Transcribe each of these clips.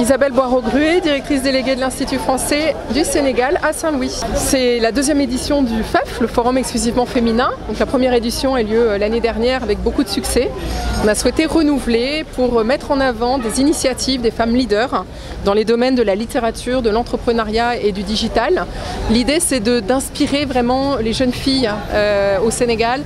Isabelle Boireau-Gruet, directrice déléguée de l'Institut français du Sénégal à Saint-Louis. C'est la deuxième édition du FEF, le Forum exclusivement féminin. Donc la première édition a eu lieu l'année dernière avec beaucoup de succès. On a souhaité renouveler pour mettre en avant des initiatives des femmes leaders dans les domaines de la littérature, de l'entrepreneuriat et du digital. L'idée c'est d'inspirer vraiment les jeunes filles au Sénégal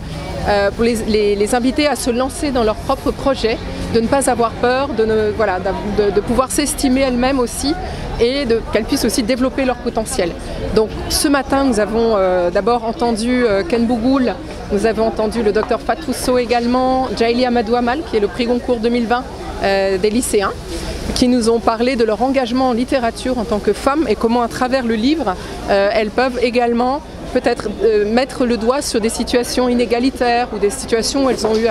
pour les inviter à se lancer dans leurs propres projets, de ne pas avoir peur, de pouvoir s'estimer elles-mêmes aussi et qu'elles puissent aussi développer leur potentiel. Donc ce matin, nous avons d'abord entendu Ken Bougoul, nous avons entendu le docteur Fatou Sow également, Jaili Amadou Amal, qui est le prix Goncourt 2020 des lycéens, qui nous ont parlé de leur engagement en littérature en tant que femmes et comment à travers le livre, elles peuvent également peut-être mettre le doigt sur des situations inégalitaires ou des situations où elles ont eu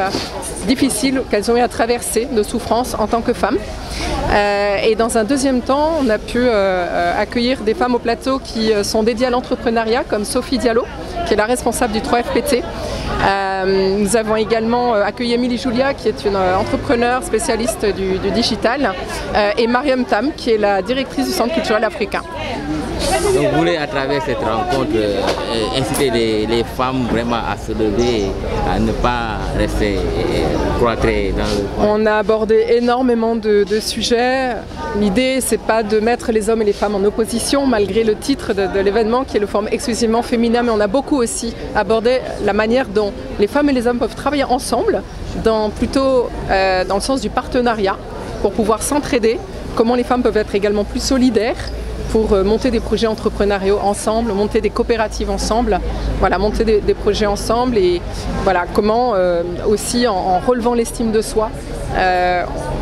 difficiles, qu'elles ont eu à traverser de souffrance en tant que femmes. Et dans un deuxième temps, on a pu accueillir des femmes au plateau qui sont dédiées à l'entrepreneuriat, comme Sophie Diallo, qui est la responsable du 3FPT. Nous avons également accueilli Émilie Julia, qui est une entrepreneure spécialiste du digital, et Mariam Tam, qui est la directrice du Centre culturel africain. Donc vous voulez à travers cette rencontre inciter les femmes vraiment à se lever, à ne pas rester cloîtrées dans le... On a abordé énormément de sujets. L'idée c'est pas de mettre les hommes et les femmes en opposition malgré le titre de l'événement qui est le forum exclusivement féminin, mais on a beaucoup aussi abordé la manière dont les femmes et les hommes peuvent travailler ensemble, plutôt dans le sens du partenariat pour pouvoir s'entraider, comment les femmes peuvent être également plus solidaires pour monter des projets entrepreneuriaux ensemble, monter des coopératives ensemble, voilà, monter des projets ensemble et voilà, comment aussi en relevant l'estime de soi,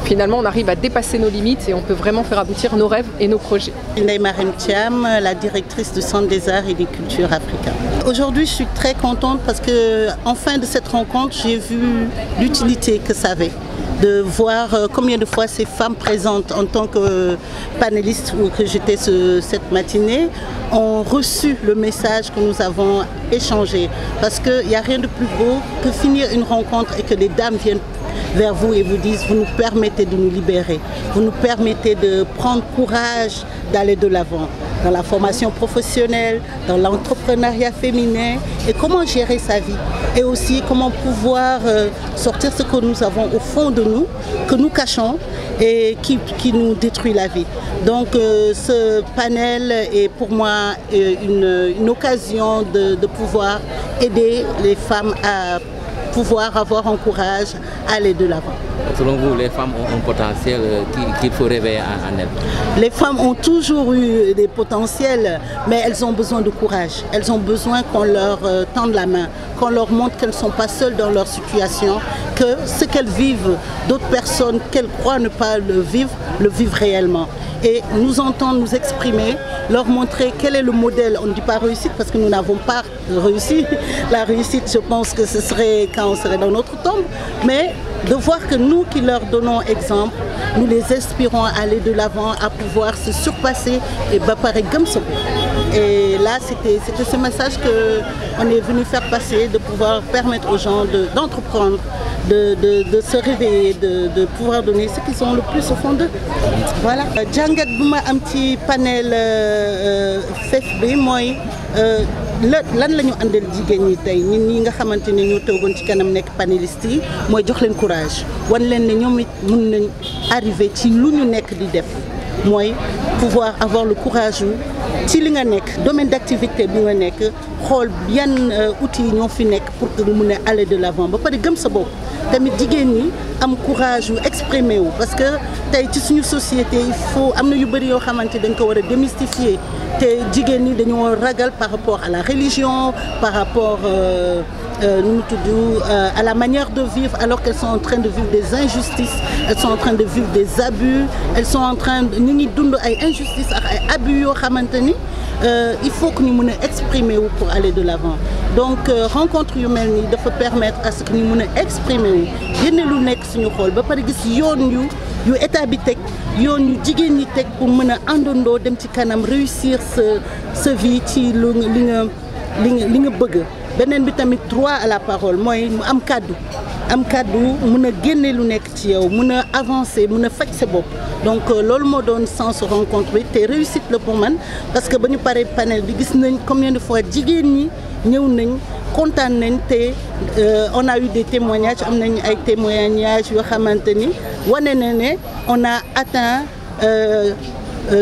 finalement on arrive à dépasser nos limites et on peut vraiment faire aboutir nos rêves et nos projets. Ndeye Mariam Thiam, la directrice du Centre des Arts et des Cultures africains. Aujourd'hui je suis très contente parce que en fin de cette rencontre j'ai vu l'utilité que ça avait. De voir combien de fois ces femmes présentes en tant que panélistes ou que j'étais cette matinée ont reçu le message que nous avons échangé. Parce qu'il n'y a rien de plus beau que finir une rencontre et que les dames viennent vers vous et vous disent vous nous permettez de nous libérer, vous nous permettez de prendre courage d'aller de l'avant dans la formation professionnelle, dans l'entrepreneuriat féminin et comment gérer sa vie et aussi comment pouvoir sortir ce que nous avons au fond de nous, que nous cachons et qui nous détruit la vie. Donc ce panel est pour moi une occasion de pouvoir aider les femmes à pouvoir avoir un courage à aller de l'avant. Selon vous, les femmes ont un potentiel qu'il faut réveiller en elles? Les femmes ont toujours eu des potentiels, mais elles ont besoin de courage. Elles ont besoin qu'on leur tende la main, qu'on leur montre qu'elles ne sont pas seules dans leur situation, que ce qu'elles vivent, d'autres personnes qu'elles croient ne pas le vivent réellement. Et nous entendre nous exprimer, leur montrer quel est le modèle. On ne dit pas réussite parce que nous n'avons pas réussi. La réussite, je pense que ce serait quand on serait dans notre tombe. Mais de voir que nous qui leur donnons exemple, nous les inspirons à aller de l'avant, à pouvoir se surpasser et pareil comme ça. Et là, c'était ce message qu'on est venu faire passer, de pouvoir permettre aux gens d'entreprendre, de se réveiller, de pouvoir donner ce qu'ils ont le plus au fond d'eux. Voilà. Jangat buma am ci panel FEF bi mooy lan la ñu àndal jigéen ñi tey ñun ñi nga xamante ne ñoo toogoon ci kanam nekk panélistes yi mooy jox leen courage wan leen ne ñoom it mun nañ arrivé ci lu ñu nekk di def mooy pouvoir avoir le courage ci li nga nekk domaine d'activité bi nga nekk xool yan outils ñoo fi nekk pour que nga mun a aller de l'avant ba pare gëm sa bopp tamit jigéen ñi am courage yu exprimer wu parce que tey ci suñu société il faut am na yu bëri yoo xamante dañ ko war a démystifier te jigéen ñi dañoo ragal par rapport à la religion par rapport à la manière de vivre alors qu'elles sont en train de vivre des injustices, elles sont en train de vivre des abus, elles sont en train de ñu ngi dund ay injustices ak ay abus yoo xamante ni il faut que ñu mën a exprimer wu pour aller de l'avant. Donc rencontre yu mel nii dafa permettre à ce que ñu mën a exprimer wu génne lu nekk suñu xol ba pare gis yoon yu état bi teg yoon yu jigéen ñi teg pour mën a àndandoo dem ci kanam réussir sa vie ci li nga bëgg. beneen bi tamit droit à la parole mooy mu am kàddu am kàddu mën a génne lu nekk ci yow mën a avancer mën a faj sa bopp donc loolu moo doon sens rencontre bi te réussite la pour man parce que ba ñu paree panel bi gis nañ combien de fois jigéen ñi ñëw nañ kontaan nañ te on a eu des témoignages am nañ ay témoignages yoo xamante ni wane na ne on a atteint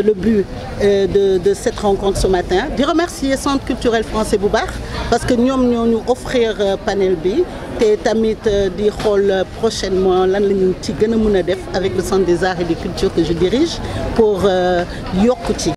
le but de cette rencontre ce matin. Je remercie le Centre culturel français bu baax parce que ñoom ñoo ñu offrir panel bi te tamit di xool prochainement lan la ñu ci gën a mën a def avec le Centre des arts et des cultures que je dirige pour yokk ci.